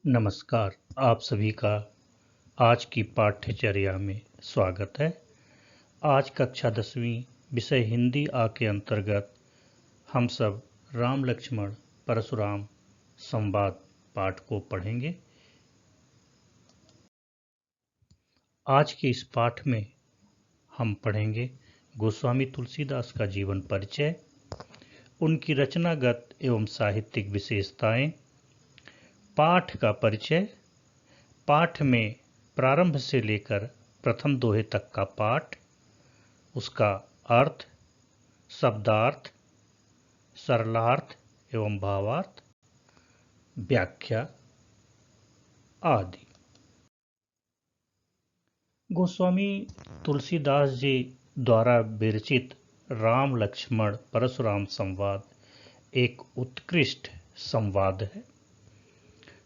नमस्कार, आप सभी का आज की पाठ्यचर्या में स्वागत है। आज कक्षा 10वीं विषय हिंदी आ के अंतर्गत हम सब राम लक्ष्मण परशुराम संवाद पाठ को पढ़ेंगे। आज के इस पाठ में हम पढ़ेंगे गोस्वामी तुलसीदास का जीवन परिचय, उनकी रचनागत एवं साहित्यिक विशेषताएं, पाठ का परिचय, पाठ में प्रारंभ से लेकर प्रथम दोहे तक का पाठ, उसका अर्थ, शब्दार्थ, सरलार्थ एवं भावार्थ, व्याख्या आदि। गोस्वामी तुलसीदास जी द्वारा विरचित राम लक्ष्मण परशुराम संवाद एक उत्कृष्ट संवाद है।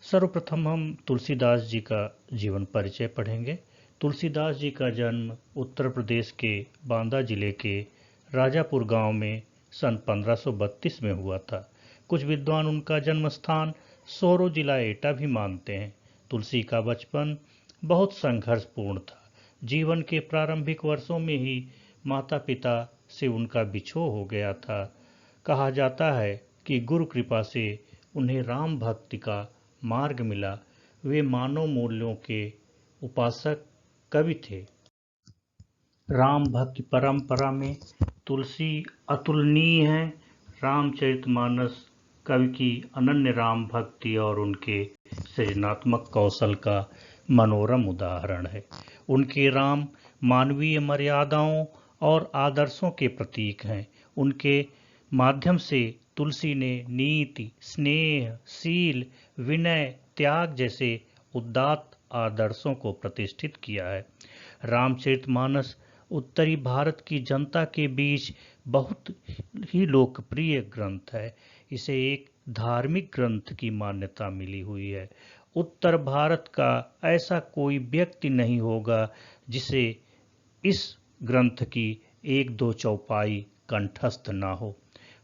सर्वप्रथम हम तुलसीदास जी का जीवन परिचय पढ़ेंगे। तुलसीदास जी का जन्म उत्तर प्रदेश के बांदा जिले के राजापुर गांव में सन 1532 में हुआ था। कुछ विद्वान उनका जन्म स्थान सोरो जिला एटा भी मानते हैं। तुलसी का बचपन बहुत संघर्षपूर्ण था। जीवन के प्रारंभिक वर्षों में ही माता पिता से उनका बिछोह हो गया था। कहा जाता है कि गुरु कृपा से उन्हें राम भक्ति का मार्ग मिला। वे मानव मूल्यों के उपासक कवि थे। राम भक्ति परंपरा में तुलसी अतुलनीय है। रामचरितमानस कवि की अनन्य राम भक्ति और उनके सृजनात्मक कौशल का मनोरम उदाहरण है। उनके राम मानवीय मर्यादाओं और आदर्शों के प्रतीक हैं। उनके माध्यम से तुलसी ने नीति, स्नेह, शील, विनय, त्याग जैसे उदात्त आदर्शों को प्रतिष्ठित किया है। रामचरितमानस उत्तरी भारत की जनता के बीच बहुत ही लोकप्रिय ग्रंथ है। इसे एक धार्मिक ग्रंथ की मान्यता मिली हुई है। उत्तर भारत का ऐसा कोई व्यक्ति नहीं होगा जिसे इस ग्रंथ की एक दो चौपाई कंठस्थ ना हो।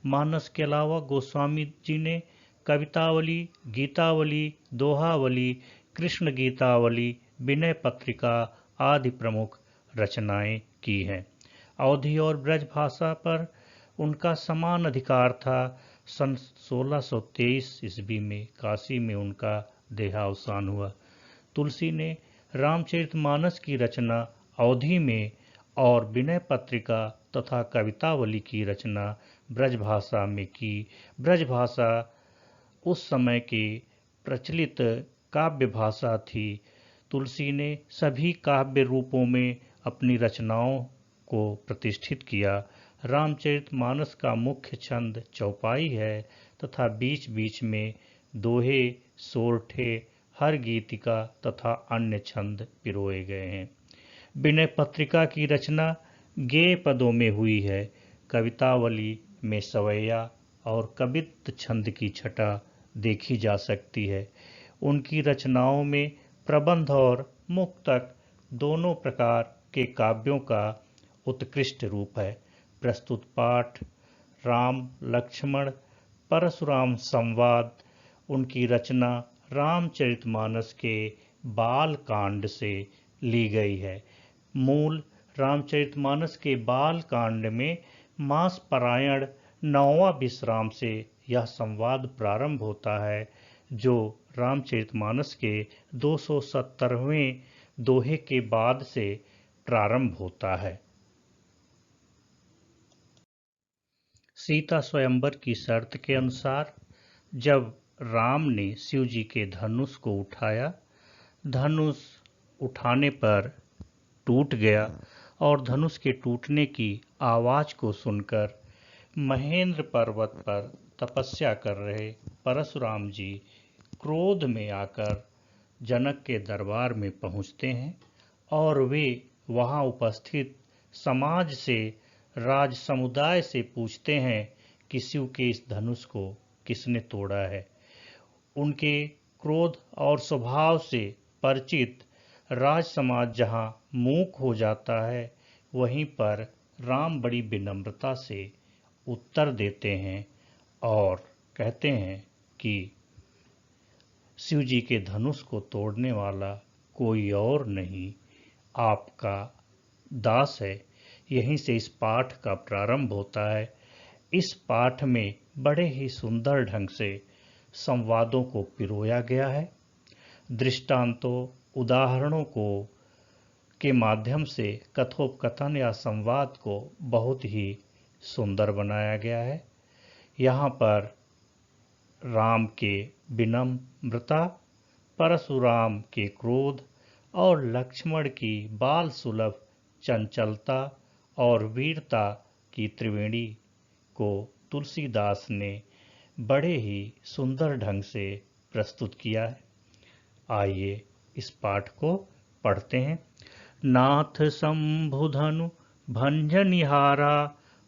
मानस के अलावा गोस्वामी जी ने कवितावली, गीतावली, दोहावली, कृष्ण गीतावली, विनय पत्रिका आदि प्रमुख रचनाएं की हैं। अवधी और ब्रज भाषा पर उनका समान अधिकार था। सन 1623 ईस्वी में काशी में उनका देहावसान हुआ। तुलसी ने रामचरितमानस की रचना अवधी में और विनय पत्रिका तथा कवितावली की रचना ब्रजभाषा में की। ब्रजभाषा उस समय की प्रचलित काव्य भाषा थी। तुलसी ने सभी काव्य रूपों में अपनी रचनाओं को प्रतिष्ठित किया। रामचरितमानस का मुख्य छंद चौपाई है तथा बीच बीच में दोहे, सोरठे, हर गीतिका तथा अन्य छंद पिरोए गए हैं। विनय पत्रिका की रचना गेय पदों में हुई है। कवितावली में सवैया और कवित्त छंद की छटा देखी जा सकती है। उनकी रचनाओं में प्रबंध और मुक्तक दोनों प्रकार के काव्यों का उत्कृष्ट रूप है। प्रस्तुत पाठ राम लक्ष्मण परशुराम संवाद उनकी रचना रामचरितमानस के बाल कांड से ली गई है। मूल रामचरितमानस के बाल कांड में मास परायण 9वां विश्राम से यह संवाद प्रारंभ होता है, जो रामचरितमानस के 270वें दोहे के बाद से प्रारंभ होता है। सीता स्वयंवर की शर्त के अनुसार जब राम ने शिव जी के धनुष को उठाया, धनुष उठाने पर टूट गया और धनुष के टूटने की आवाज को सुनकर महेंद्र पर्वत पर तपस्या कर रहे परशुराम जी क्रोध में आकर जनक के दरबार में पहुंचते हैं और वे वहां उपस्थित समाज से, राज समुदाय से पूछते हैं कि शिव के इस धनुष को किसने तोड़ा है। उनके क्रोध और स्वभाव से परिचित राज समाज जहां मूक हो जाता है, वहीं पर राम बड़ी विनम्रता से उत्तर देते हैं और कहते हैं कि शिव जी के धनुष को तोड़ने वाला कोई और नहीं, आपका दास है। यहीं से इस पाठ का प्रारंभ होता है। इस पाठ में बड़े ही सुंदर ढंग से संवादों को पिरोया गया है। दृष्टांतों, उदाहरणों को के माध्यम से कथोपकथन या संवाद को बहुत ही सुंदर बनाया गया है। यहाँ पर राम के विनम्रता, परशुराम के क्रोध और लक्ष्मण की बाल सुलभ चंचलता और वीरता की त्रिवेणी को तुलसीदास ने बड़े ही सुंदर ढंग से प्रस्तुत किया है। आइए इस पाठ को पढ़ते हैं। नाथ शंभुधनु भंजनिहारा,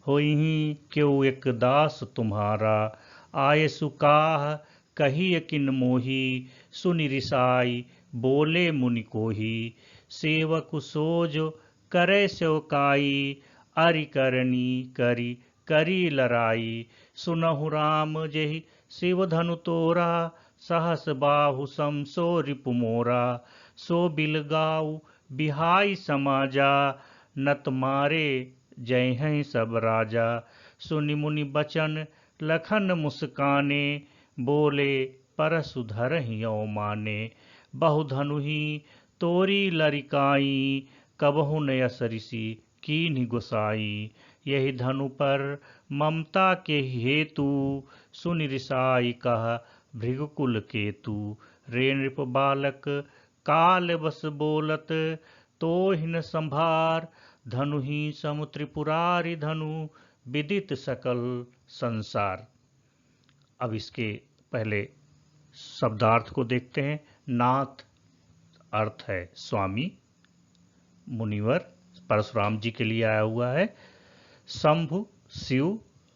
होइहि क्यों एक दास तुम्हारा। आये सुकाह कहिय किन मोही, सुनि रिसाई बोले मुनि कोही। सेवक सोज करे सेवकाई, अरि करनी करी करी लराई। सुनहु राम जेहि शिव धनु तोरा, सहस बाहु सम सो रिपु मोरा। सो बिलगाऊ बिहाई समाजा, नत मारे जय हैं सब राजा। सुनि मुनि बचन लखन मुस्काने, बोले परसु धरहिं माने। बहु धनु ही तोरी लरिकाई, कबहु न यस ऋषि कीन्हि गोसाई। यही धनु पर ममता के हेतु, सुनि रिसाई कह भृगुकुल केतु। रे नृप बालक काल बस बोलत, तोहि न संभार धनु ही सम त्रिपुरारि धनु, विदित सकल संसार। अब इसके पहले शब्दार्थ को देखते हैं। नाथ अर्थ है स्वामी, मुनिवर परशुराम जी के लिए आया हुआ है। शंभु शिव,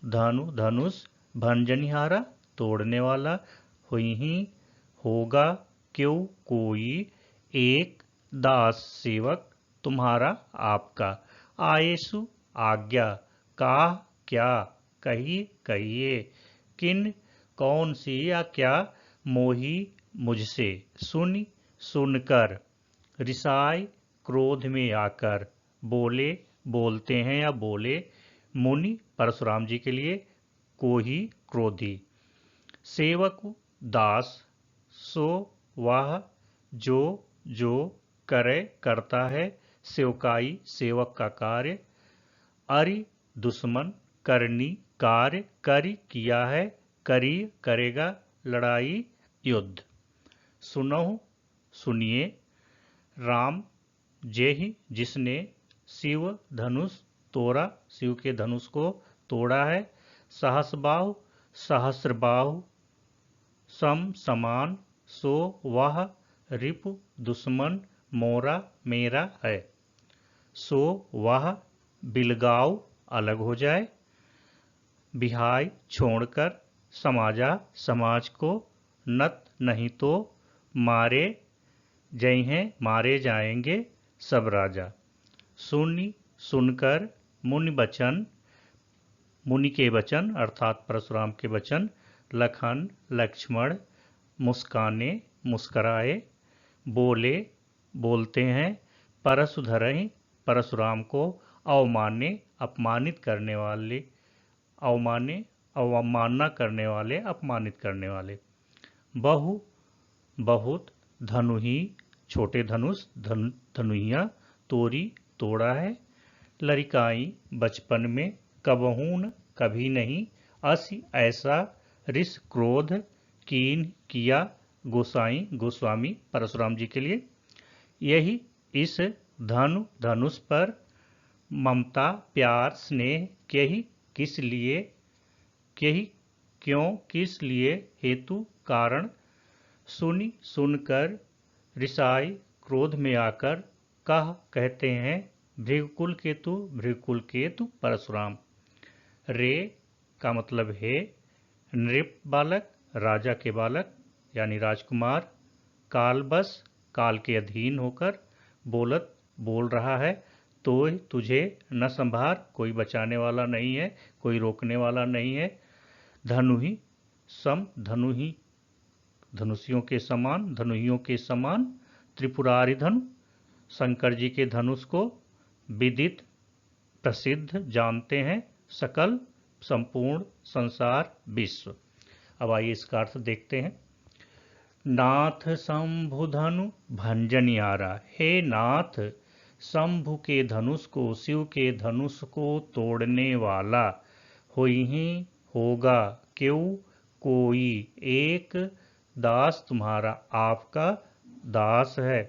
धनु धनुष, भंजनिहारा तोड़ने वाला, हुई होगा क्यों कोई, एक दास सेवक तुम्हारा आपका। आयेसु आज्ञा, का क्या, कहिए कहिए, किन कौन सी या क्या, मोही मुझसे, सुनि सुनकर, रिसाई क्रोध में आकर, बोले बोलते हैं या बोले मुनि परशुराम जी के लिए, कोही क्रोधी। सेवक दास, सो वह जो जो करे करता है, सेवकाई सेवक का कार्य। अरि दुश्मन, करनी कार्य करी किया है, करी करेगा लड़ाई युद्ध। सुनहु सुनिए, राम जेहि जिसने शिव धनुष तोड़ा, शिव के धनुष को तोड़ा है। सहस्रबाहु सहस्रबाहु, सम समान, सो वह रिपु दुश्मन, मोरा मेरा है। सो वह बिलगाव अलग हो जाए, बिहाई छोड़कर, समाजा समाज को, नत नहीं तो, मारे जय हैं मारे जाएंगे सब राजा। सुनि सुनकर, मुनि बचन मुनि के वचन अर्थात परशुराम के वचन, लखन लक्ष्मण मुस्काने मुस्कराए, बोले बोलते हैं, परशु धरहि परशुराम को, अवमाने अपमानित करने वाले, अवमाने अवमानना करने वाले, अपमानित करने वाले। बहु बहुत, धनु ही छोटे धनुष धनुइया, तोरी तोड़ा है। लरिकाई बचपन में, कबहून कभी नहीं, असी ऐसा, रिस क्रोध, कीन किया, गोसाई गोस्वामी परशुराम जी के लिए। यही इस धनु धनुष पर ममता प्यार स्नेह के ही किस लिए, के ही क्यों किस लिए, हेतु कारण। सुनि सुनकर, रिसाई क्रोध में आकर, कह कहते हैं भृगुकुल केतु परशुराम। रे का मतलब है नृप बालक, राजा के बालक यानी राजकुमार। कालबस काल के अधीन होकर, बोलत बोल रहा है, तो तुझे न संभार, कोई बचाने वाला नहीं है, कोई रोकने वाला नहीं है। धनु ही सम, धनु ही धनुषियों के समान, धनुहियों के समान त्रिपुरारि धनु, शंकर जी के धनुष को विदित प्रसिद्ध जानते हैं सकल संपूर्ण संसार विश्व। अब आइए इसका अर्थ देखते हैं। नाथ शंभु धनु भंजनियारा, हे नाथ शंभु के धनुष को, शिव के धनुष को तोड़ने वाला होई ही होगा क्यों कोई एक दास तुम्हारा, आपका दास है।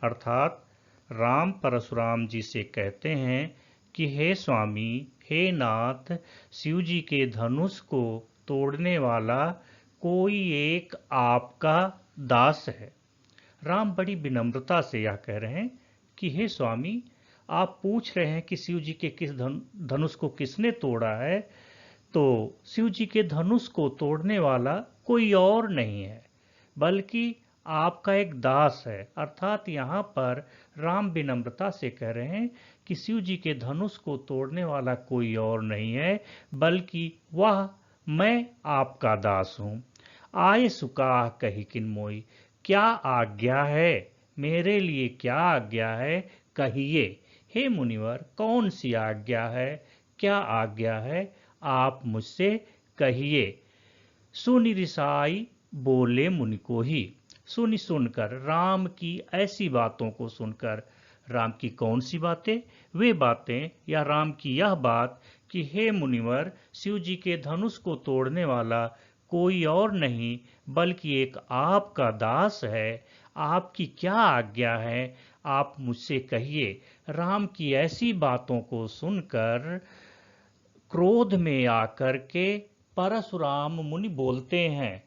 अर्थात राम परशुराम जी से कहते हैं कि हे स्वामी, हे नाथ, शिव जी के धनुष को तोड़ने वाला कोई एक आपका दास है। राम बड़ी विनम्रता से यह कह रहे हैं कि हे स्वामी, आप पूछ रहे हैं कि शिव जी के किस धनुष को किसने तोड़ा है, तो शिव जी के धनुष को तोड़ने वाला कोई और नहीं है बल्कि आपका एक दास है। अर्थात यहाँ पर राम विनम्रता से कह रहे हैं कि शिव जी के धनुष को तोड़ने वाला कोई और नहीं है बल्कि वह मैं आपका दास हूँ। आए सुकाह कही किन मोई, क्या आज्ञा है, मेरे लिए क्या आज्ञा है कहिए। हे मुनिवर, कौन सी आज्ञा है, क्या आज्ञा है, आप मुझसे कहिए। सुनि रिसाई बोले मुनि को ही, सुनी सुनकर, राम की ऐसी बातों को सुनकर। राम की कौन सी बातें? वे बातें या राम की यह बात कि हे मुनिवर, शिव जी के धनुष को तोड़ने वाला कोई और नहीं बल्कि एक आपका दास है। आपकी क्या आज्ञा है, आप मुझसे कहिए। राम की ऐसी बातों को सुनकर क्रोध में आकर के परशुराम मुनि बोलते हैं।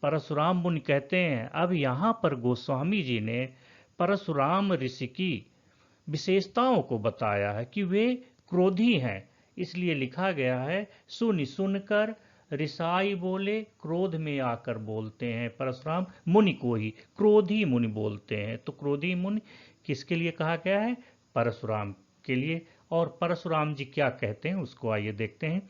परशुराम मुनि कहते हैं, अब यहाँ पर गोस्वामी जी ने परशुराम ऋषि की विशेषताओं को बताया है कि वे क्रोधी हैं, इसलिए लिखा गया है सुनि सुनकर रिसाई बोले, क्रोध में आकर बोलते हैं। परशुराम मुनि को ही क्रोधी मुनि बोलते हैं। तो क्रोधी मुनि किसके लिए कहा गया है? परशुराम के लिए। और परशुराम जी क्या कहते हैं उसको आइए देखते हैं।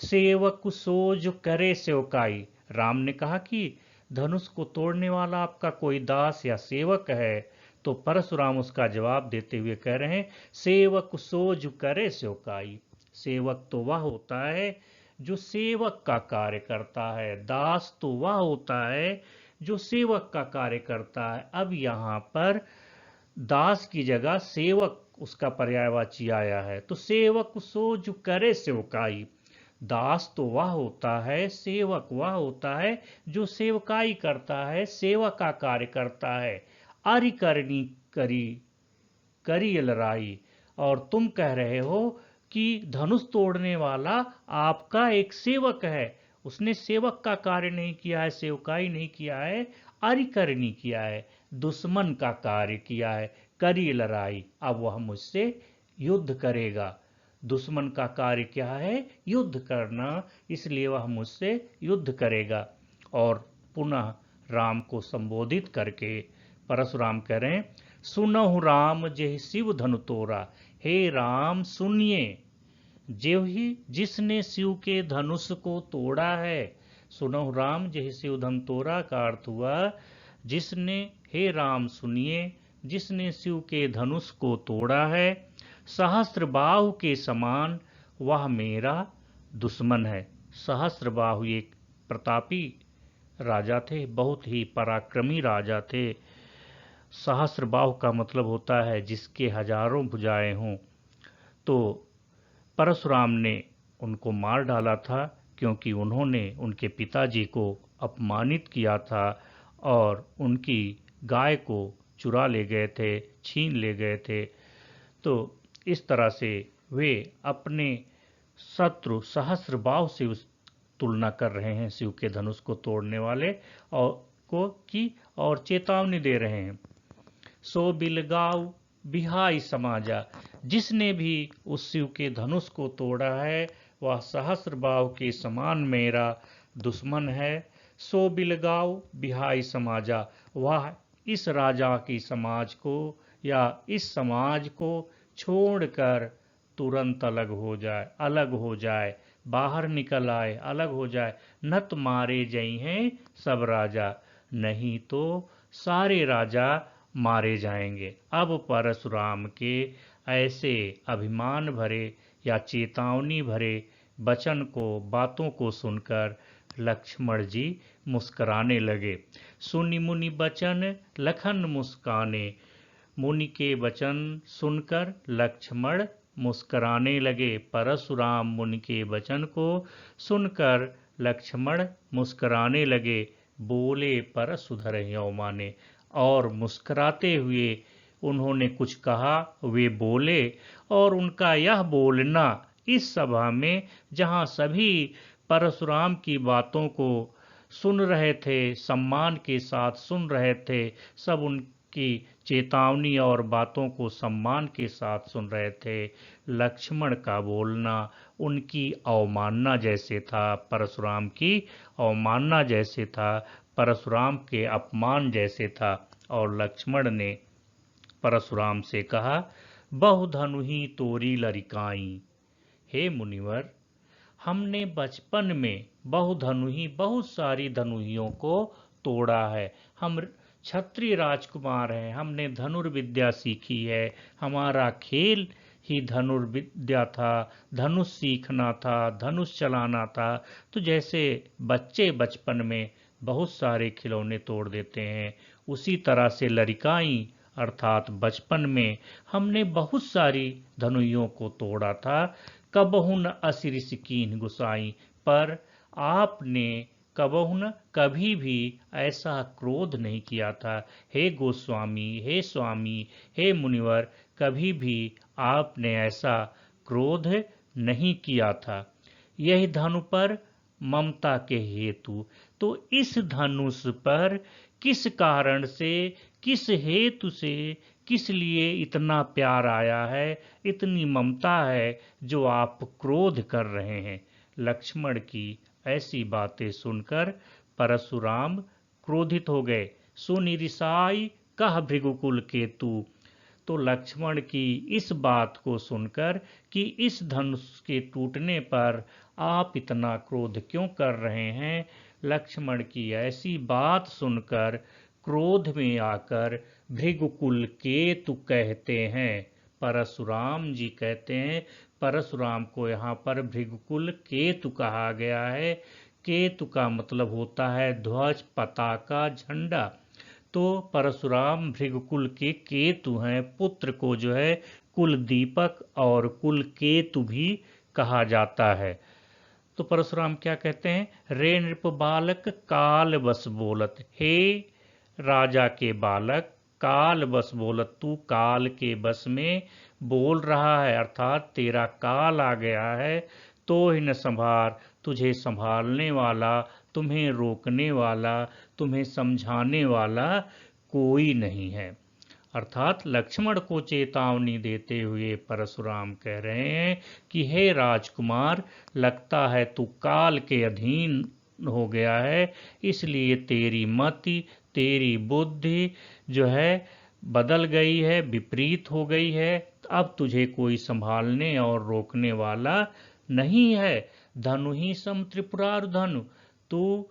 सेवक सोज करे सेवकाई, राम ने कहा कि धनुष को तोड़ने वाला आपका कोई दास या सेवक है, तो परशुराम उसका जवाब देते हुए कह रहे हैं सेवक सोज करे सेवकाई। सेवक तो वह होता है जो सेवक का कार्य करता है, दास तो वह होता है जो सेवक का कार्य करता है। अब यहाँ पर दास की जगह सेवक उसका पर्यायवाची आया है, तो सेवक सो जो करे सेवकाई। दास तो वह होता है, सेवक वह होता है जो सेवकाई करता है, सेवा का कार्य करता है। अरि करनी करी करी लड़ाई, और तुम कह रहे हो कि धनुष तोड़ने वाला आपका एक सेवक है, उसने सेवक का कार्य नहीं किया है, सेवकाई नहीं किया है, अरि करनी किया है, दुश्मन का कार्य किया है। करी लड़ाई, अब वह मुझसे युद्ध करेगा। दुश्मन का कार्य क्या है? युद्ध करना, इसलिए वह मुझसे युद्ध करेगा। और पुनः राम को संबोधित करके परशुराम कह रहे हैं सुनहु राम जेहि शिव धनु तोरा। हे राम सुनिए, जेव ही जिसने शिव के धनुष को तोड़ा है। सुनहु राम जेहि शिव धनु तोरा का अर्थ हुआ जिसने, हे राम सुनिए, जिसने शिव के धनुष को तोड़ा है। सहस्त्रबाहु के समान वह मेरा दुश्मन है। सहस्त्रबाहु एक प्रतापी राजा थे, बहुत ही पराक्रमी राजा थे। सहस्त्रबाहु का मतलब होता है जिसके हजारों भुजाएं हों। तो परशुराम ने उनको मार डाला था क्योंकि उन्होंने उनके पिताजी को अपमानित किया था और उनकी गाय को चुरा ले गए थे, छीन ले गए थे। तो इस तरह से वे अपने शत्रु सहस्त्रबाहु से तुलना कर रहे हैं शिव के धनुष को तोड़ने वाले और चेतावनी दे रहे हैं। सो बिलगाव बिहाई समाजा, जिसने भी उस शिव के धनुष को तोड़ा है वह सहस्त्रबाहु के समान मेरा दुश्मन है। सो बिलगाव बिहाई समाजा, वह इस राजा की समाज को या इस समाज को छोड़कर तुरंत अलग हो जाए, बाहर निकल आए, अलग हो जाए। नत मारे जई हैं सब राजा, नहीं तो सारे राजा मारे जाएंगे। अब परशुराम के ऐसे अभिमान भरे या चेतावनी भरे वचन को, बातों को सुनकर लक्ष्मण जी मुस्कराने लगे। सुनि मुनि बचन लखन मुस्काने। मुनि के वचन सुनकर लक्ष्मण मुस्कराने लगे। परशुराम मुनि के वचन को सुनकर लक्ष्मण मुस्कराने लगे। बोले परशुधर ह्यो माने, और मुस्कराते हुए उन्होंने कुछ कहा, वे बोले। और उनका यह बोलना इस सभा में, जहाँ सभी परशुराम की बातों को सुन रहे थे, सम्मान के साथ सुन रहे थे, सब उनकी चेतावनी और बातों को सम्मान के साथ सुन रहे थे, लक्ष्मण का बोलना उनकी अवमानना जैसे था, परशुराम की अवमानना जैसे था, परशुराम के अपमान जैसे था। और लक्ष्मण ने परशुराम से कहा, बहु धनु ही तोरी लरिकाई। हे मुनिवर, हमने बचपन में बहुधनुही, बहुत सारी धनुहियों को तोड़ा है। हम क्षत्रिय राजकुमार हैं, हमने धनुर्विद्या सीखी है, हमारा खेल ही धनुर्विद्या था, धनुष सीखना था, धनुष चलाना था। तो जैसे बच्चे बचपन में बहुत सारे खिलौने तोड़ देते हैं, उसी तरह से लड़िकाई अर्थात बचपन में हमने बहुत सारी धनुइयों को तोड़ा था। कबहुन असिरिस कीन गुसाई, पर आपने कबहुन कभी भी ऐसा क्रोध नहीं किया था। हे गोस्वामी, हे स्वामी, हे मुनिवर, कभी भी आपने ऐसा क्रोध नहीं किया था। यही धनु पर ममता के हेतु, तो इस धनुष पर किस कारण से, किस हेतु से, किस लिए इतना प्यार आया है, इतनी ममता है जो आप क्रोध कर रहे हैं। लक्ष्मण की ऐसी बातें सुनकर परशुराम क्रोधित हो गए। सुनि रिसाई कह भृगुकुल केतु। तो लक्ष्मण की इस बात को सुनकर कि इस धनुष के टूटने पर आप इतना क्रोध क्यों कर रहे हैं, लक्ष्मण की ऐसी बात सुनकर क्रोध में आकर भृगुकुल केतु कहते हैं। परशुराम जी कहते हैं, परशुराम को यहाँ पर भृगुकुल केतु कहा गया है। केतु का मतलब होता है ध्वज, पताका, झंडा। तो परशुराम भृगुकुल के केतु हैं। पुत्र को जो है कुल दीपक और कुल केतु भी कहा जाता है। तो परशुराम क्या कहते हैं, रे नृप बालक काल बस बोलत। हे राजा के बालक, काल बस बोलत, तू काल के बस में बोल रहा है, अर्थात तेरा काल आ गया है। तो ही न संभार, तुझे संभालने वाला, तुम्हें रोकने वाला, तुम्हें समझाने वाला कोई नहीं है। अर्थात लक्ष्मण को चेतावनी देते हुए परशुराम कह रहे हैं कि हे राजकुमार, लगता है तू काल के अधीन हो गया है, इसलिए तेरी मति, तेरी बुद्धि जो है बदल गई है, विपरीत हो गई है। अब तुझे कोई संभालने और रोकने वाला नहीं है। धनु ही सम त्रिपुरार धनु, तू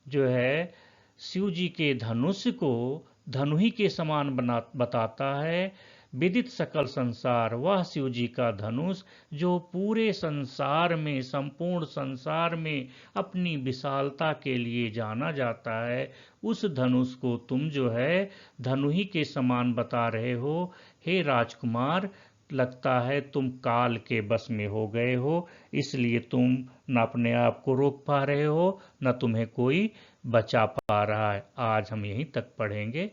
जो है शिव जी के धनुष को धनु ही के समान बताता है। विदित सकल संसार, वह शिव जी का धनुष जो पूरे संसार में, संपूर्ण संसार में अपनी विशालता के लिए जाना जाता है, उस धनुष को तुम जो है धनु ही के समान बता रहे हो। हे राजकुमार, लगता है तुम काल के बस में हो गए हो, इसलिए तुम न अपने आप को रोक पा रहे हो, न तुम्हें कोई बचा पा रहा है। आज हम यहीं तक पढ़ेंगे।